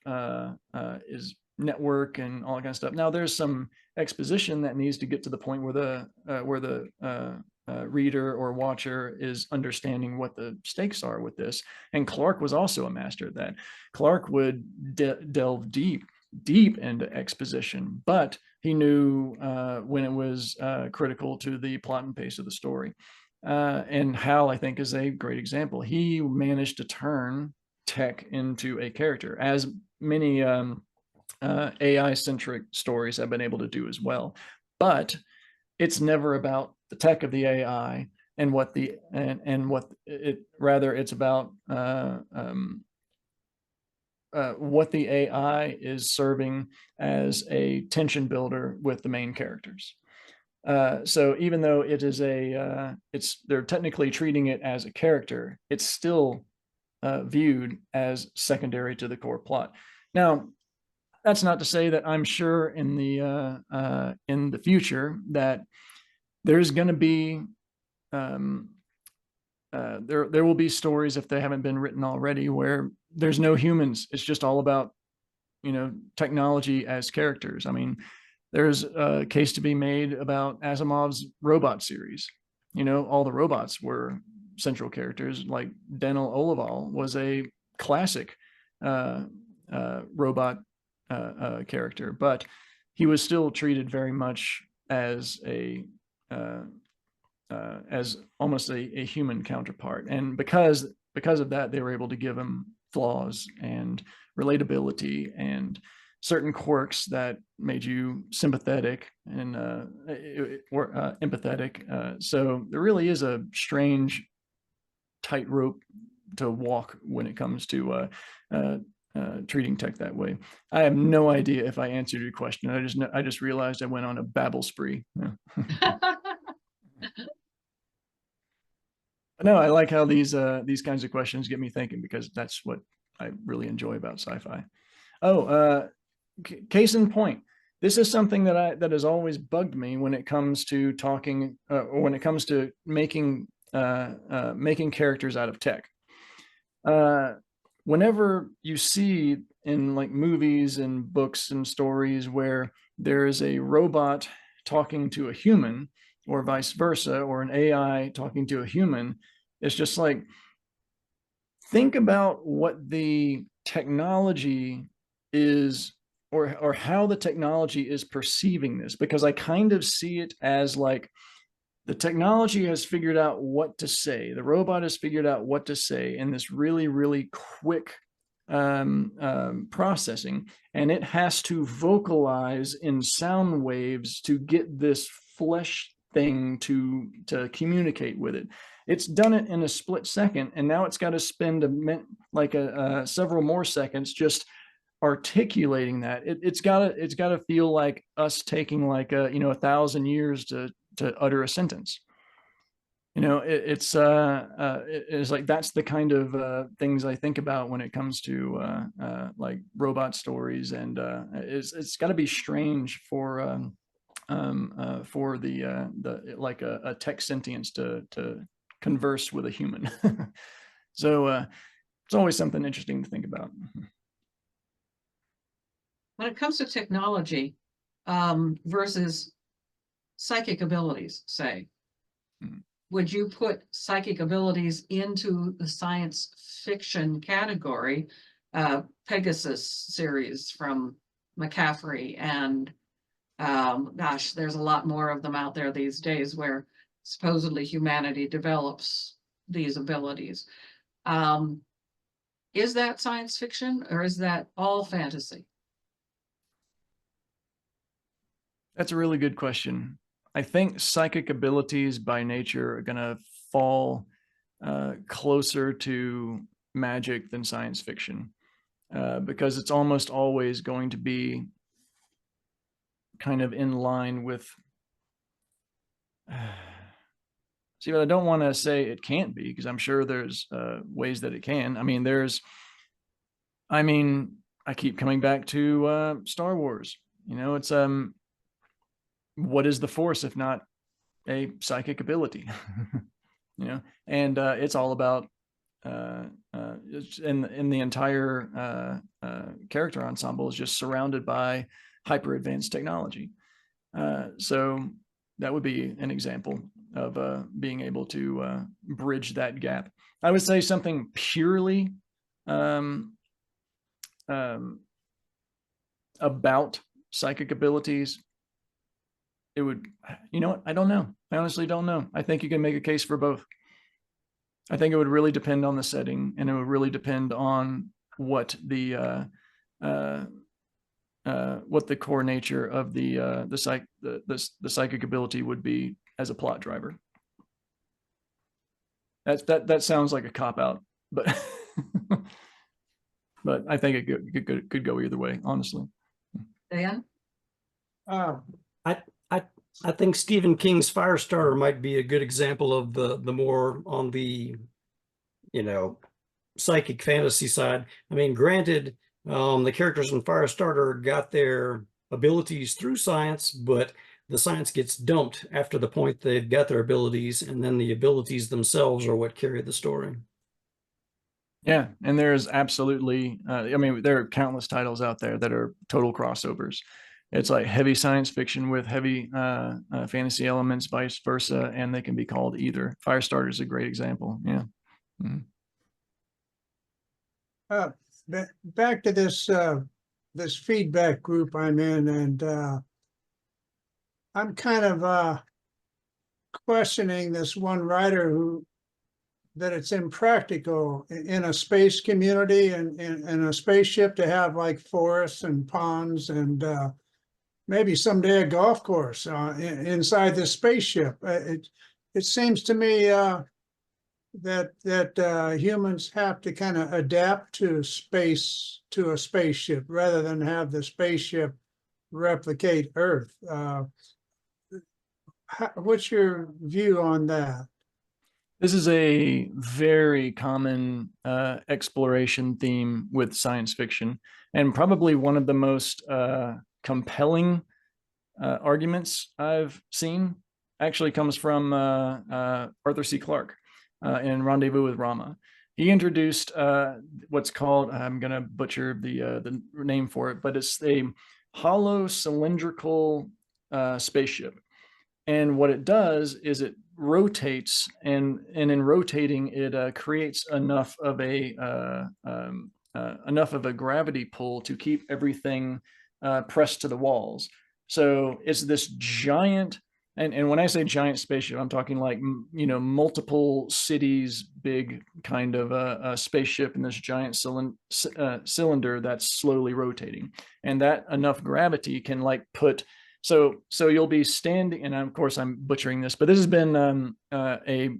his network and all that kind of stuff. Now there's some exposition that needs to get to the point where the reader or watcher is understanding what the stakes are with this. And Clark was also a master at that. Clark would delve deep into exposition, but he knew when it was critical to the plot and pace of the story. And Hal, I think, is a great example. He managed to turn tech into a character, as many AI-centric stories have been able to do as well. But it's never about the tech of the AI and what rather it's about what the AI is serving as a tension builder with the main characters. So even though it is they're technically treating it as a character, it's still viewed as secondary to the core plot. Now, that's not to say that I'm sure in the future that there's going to be there will be stories, if they haven't been written already, where there's no humans. It's just all about technology as characters. I mean, there's a case to be made about Asimov's robot series. All the robots were central characters. Like Denel Olival was a classic robot character, but he was still treated very much as as almost a human counterpart. And because of that, they were able to give him flaws and relatability and certain quirks that made you sympathetic and or empathetic. So there really is a strange tightrope to walk when it comes to treating tech that way. I have no idea if I answered your question. I just realized I went on a babble spree. Yeah. No, I like how these kinds of questions get me thinking, because that's what I really enjoy about sci-fi. Oh, case in point, this is something that has always bugged me when it comes to talking or when it comes to making characters out of tech. Whenever you see in like movies and books and stories where there is a robot talking to a human, or vice versa, or an AI talking to a human, it's just like, think about what the technology is, or how the technology is perceiving this, because I kind of see it as like the technology has figured out what to say. The robot has figured out what to say in this really, really quick processing, and it has to vocalize in sound waves to get this flesh thing to communicate with it. It's done it in a split second, and now it's got to spend several more seconds just articulating that. It's got to feel like us taking like 1,000 years to utter a sentence. It's like, that's the kind of things I think about when it comes to like robot stories, and it's got to be strange for the like a tech sentience to converse with a human. So it's always something interesting to think about. When it comes to technology versus psychic abilities, say, would you put psychic abilities into the science fiction category? Pegasus series from McCaffrey, and gosh, there's a lot more of them out there these days where supposedly humanity develops these abilities. Is that science fiction, or is that all fantasy? That's a really good question. I think psychic abilities by nature are going to fall closer to magic than science fiction, because it's almost always going to be kind of in line with see, but I don't want to say it can't be, because I'm sure there's ways that it can. I keep coming back to Star Wars. It's what is the Force if not a psychic ability? And it's all about in the entire character ensemble is just surrounded by hyper advanced technology. So that would be an example of being able to bridge that gap. I would say something purely about psychic abilities. It would, I don't know. I honestly don't know. I think you can make a case for both. I think it would really depend on the setting, and it would really depend on what the core nature of the psychic ability would be as a plot driver. That sounds like a cop-out, but but I think it could go either way, honestly. Dan? I think Stephen King's Firestarter might be a good example of the more on the, psychic fantasy side. I mean, granted, the characters in Firestarter got their abilities through science, but the science gets dumped after the point they've got their abilities, and then the abilities themselves are what carry the story. Yeah, and there's absolutely, there are countless titles out there that are total crossovers. It's like heavy science fiction with heavy fantasy elements, vice versa, and they can be called either. Firestarter is a great example. Yeah. Mm-hmm. Back to this this feedback group I'm in, and I'm kind of questioning this one writer who that it's impractical in a space community and in a spaceship to have like forests and ponds and maybe someday a golf course inside the spaceship. It seems to me that humans have to kind of adapt to space, to a spaceship, rather than have the spaceship replicate Earth. What's your view on that? This is a very common exploration theme with science fiction, and probably one of the most compelling arguments I've seen actually comes from Arthur C. Clarke in Rendezvous with Rama. He introduced what's called, I'm going to butcher the name for it, but it's a hollow cylindrical spaceship. And what it does is it rotates, and in rotating, it creates enough of a gravity pull to keep everything pressed to the walls. So it's this giant, and when I say giant spaceship, I'm talking like, you know, multiple cities big kind of a spaceship in this giant cylinder that's slowly rotating, and that enough gravity can like put. So you'll be standing, and of course I'm butchering this, but this has been a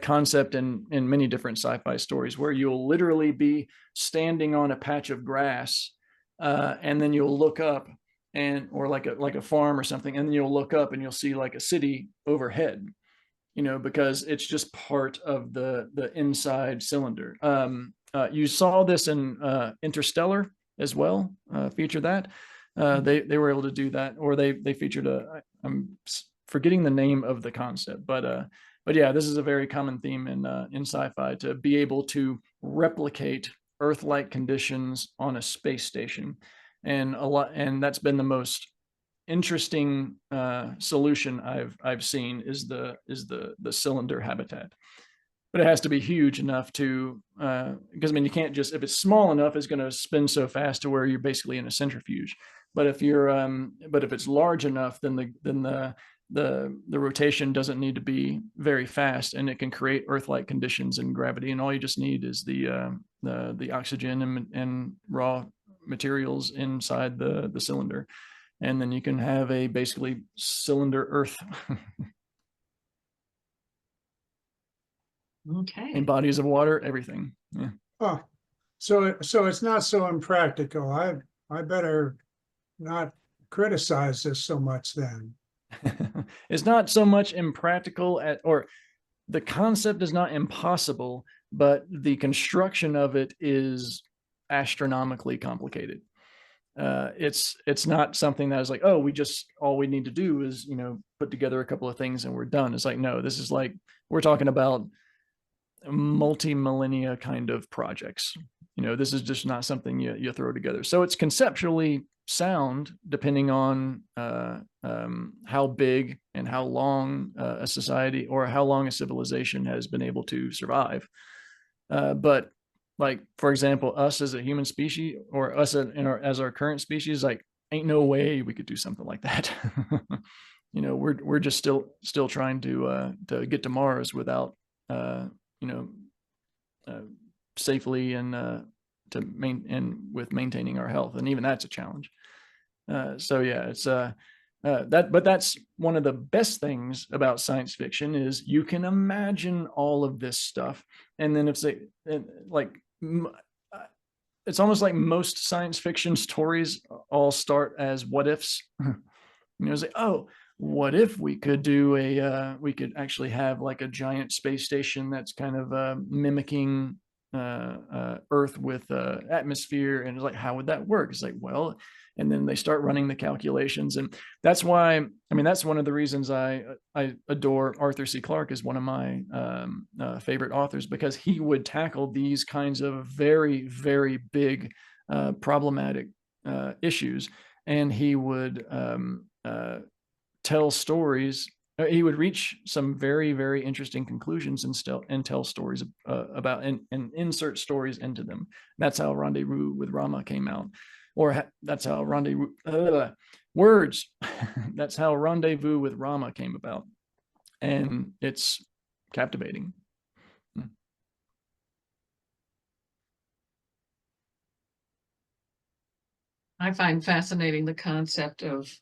concept in many different sci-fi stories, where you'll literally be standing on a patch of grass, and then you'll look up, or like a farm or something, and then you'll look up and you'll see like a city overhead, you know, because it's just part of the inside cylinder. You saw this in Interstellar as well, feature that. They were able to do that, or they featured I'm forgetting the name of the concept, but yeah, this is a very common theme in sci-fi, to be able to replicate Earth-like conditions on a space station, and that's been the most interesting solution I've seen is the cylinder habitat. But it has to be huge enough to, because I mean, you can't just, if it's small enough, it's going to spin so fast to where you're basically in a centrifuge. But if it's large enough, then the rotation doesn't need to be very fast, and it can create Earth-like conditions and gravity. And all you just need is the oxygen and raw materials inside the cylinder, and then you can have a basically cylinder Earth. Okay. And bodies of water, everything. Yeah. Oh, so it's not so impractical. I better not criticize this so much then. It's not so much impractical or the concept is not impossible, but the construction of it is astronomically complicated. It's not something that is like, oh, all we need to do is, you know, put together a couple of things and we're done. It's like, no, this is like, we're talking about multi-millennia kind of projects. You know, this is just not something you throw together. So it's conceptually sound, depending on how big and how long a society or how long a civilization has been able to survive. But like, for example, us as a human species, or us as our current species, like, ain't no way we could do something like that. You know, we're just still trying to get to Mars without safely and with maintaining our health, and even that's a challenge. So yeah, it's but that's one of the best things about science fiction, is you can imagine all of this stuff, and then it's almost like most science fiction stories all start as what ifs. You know, it's like, oh, what if we could do we could actually have like a giant space station that's kind of mimicking Earth with atmosphere, and it's like, how would that work? It's like, well, and then they start running the calculations, and that's why, I mean, that's one of the reasons I adore Arthur C. Clarke as one of my favorite authors, because he would tackle these kinds of very, very big problematic issues, and he would tell stories. He would reach some very, very interesting conclusions and tell stories about and insert stories into them. That's how Rendezvous with Rama came out, or that's how that's how Rendezvous with Rama came about, and it's captivating. I find fascinating the concept of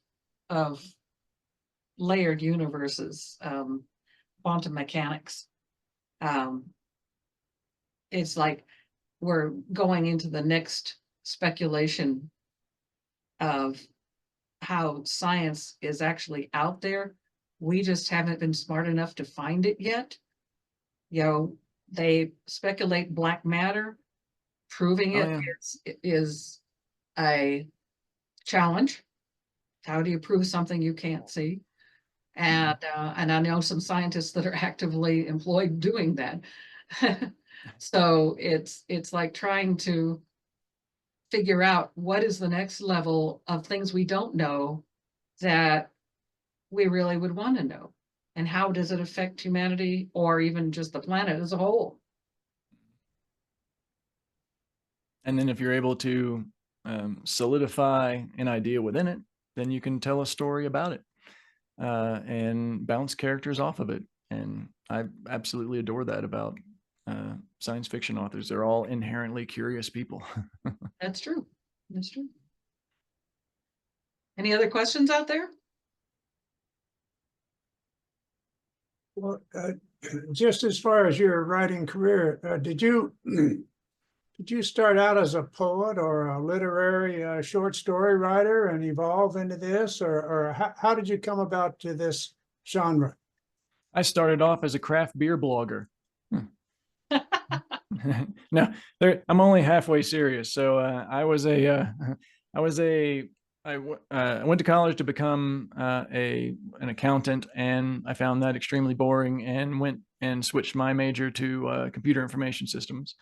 layered universes, quantum mechanics. It's like we're going into the next speculation of how science is actually out there. We just haven't been smart enough to find it yet. You know, they speculate black matter. Proving Oh, it yeah. is a challenge. How do you prove something you can't see? And I know some scientists that are actively employed doing that. So it's like trying to figure out what is the next level of things we don't know that we really would want to know, and how does it affect humanity or even just the planet as a whole. And then if you're able to solidify an idea within it, then you can tell a story about it and bounce characters off of it. And I absolutely adore that about science fiction authors. They're all inherently curious people. That's true. That's true. Any other questions out there? Well, just as far as your writing career, did you start out as a poet or a literary short story writer and evolve into this, or how did you come about to this genre? I started off as a craft beer blogger. No, I'm only halfway serious. So I went to college to become an accountant, and I found that extremely boring and went and switched my major to computer information systems.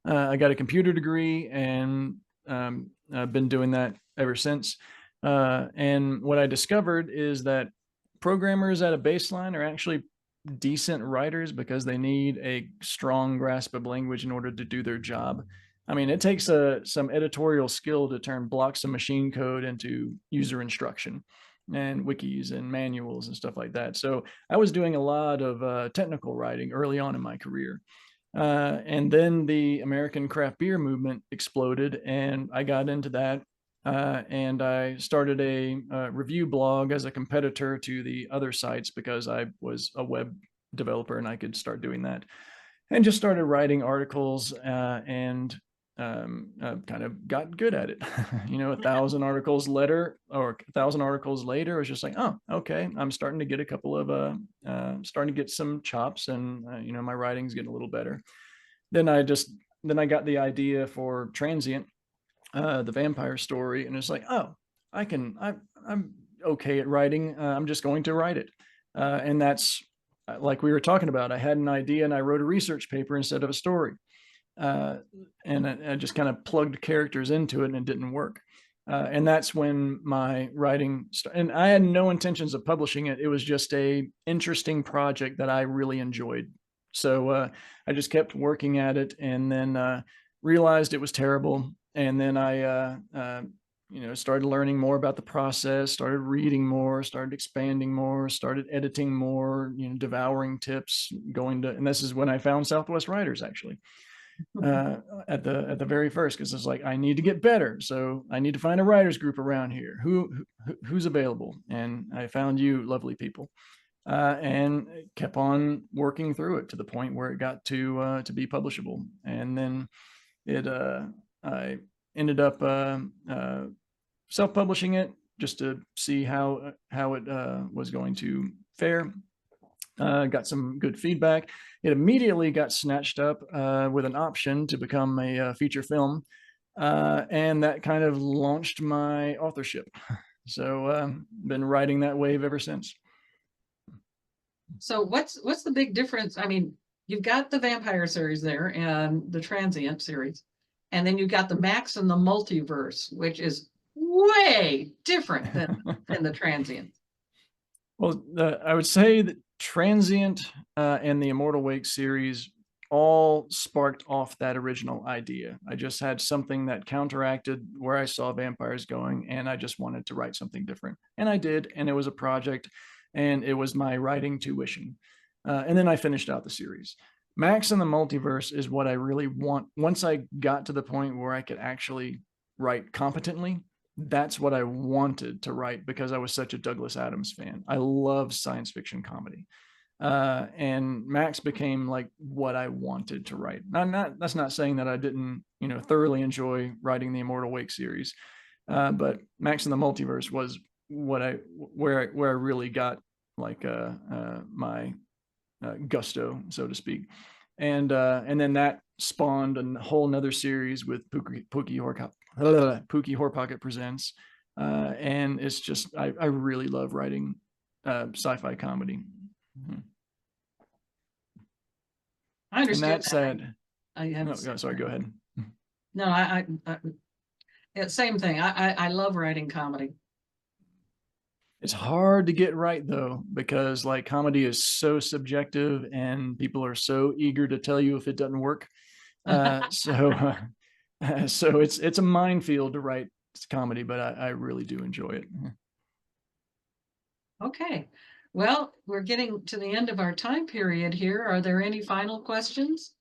I got a computer degree, and I've been doing that ever since. And what I discovered is that programmers at a baseline are actually decent writers because they need a strong grasp of language in order to do their job. I mean, it takes some editorial skill to turn blocks of machine code into user instruction and wikis and manuals and stuff like that. So I was doing a lot of technical writing early on in my career. And then the American craft beer movement exploded, and I got into that. And I started a review blog as a competitor to the other sites because I was a web developer and I could start doing that. And just started writing articles and kind of got good at it. 1,000 articles later, or 1,000 articles later, it was just like, oh, okay, I'm starting to get a couple of starting to get some chops, and my writing's getting a little better. Then I got the idea for Transient, the vampire story, and it's like, oh, I'm okay at writing. I'm just going to write it, and that's like we were talking about. I had an idea and I wrote a research paper instead of a story. And I just kind of plugged characters into it, and it didn't work. And that's when my writing and I had no intentions of publishing it. It was just a interesting project that I really enjoyed. So I just kept working at it, and then realized it was terrible. And then I started learning more about the process, started reading more, started expanding more, started editing more, devouring tips, and this is when I found SouthWest Writers, actually. At the very first, because it's like, I need to get better, so I need to find a writers group around here who's available, and I found you lovely people, and kept on working through it to the point where it got to be publishable. And then I ended up self-publishing it just to see how it was going to fare. Got some good feedback. It immediately got snatched up with an option to become a feature film, and that kind of launched my authorship. So been riding that wave ever since. So what's the big difference? I mean, you've got the vampire series there and the Transient series, and then you've got the Max and the Multiverse, which is way different than the Transient. Well, I would say that Transient and the Immortal Wake series all sparked off that original idea. I just had something that counteracted where I saw vampires going, and I just wanted to write something different. And I did, and it was a project, and it was my writing tuition. And then I finished out the series. Max and the Multiverse is what I really want. Once I got to the point where I could actually write competently, that's what I wanted to write because I was such a Douglas Adams fan. I love science fiction comedy. And Max became like what I wanted to write. That's not saying that I didn't, thoroughly enjoy writing the Immortal Wake series. But Max and the Multiverse was where I really got like my gusto, so to speak. And then that spawned a whole nother series with Pookie Horpocket Presents. And it's just, I really love writing sci-fi comedy. I understand And that said, I have. no, sorry, go ahead. No, yeah, same thing. I love writing comedy. It's hard to get right though, because like comedy is so subjective and people are so eager to tell you if it doesn't work. So it's a minefield to write comedy, but I really do enjoy it. Okay. Well, we're getting to the end of our time period here. Are there any final questions?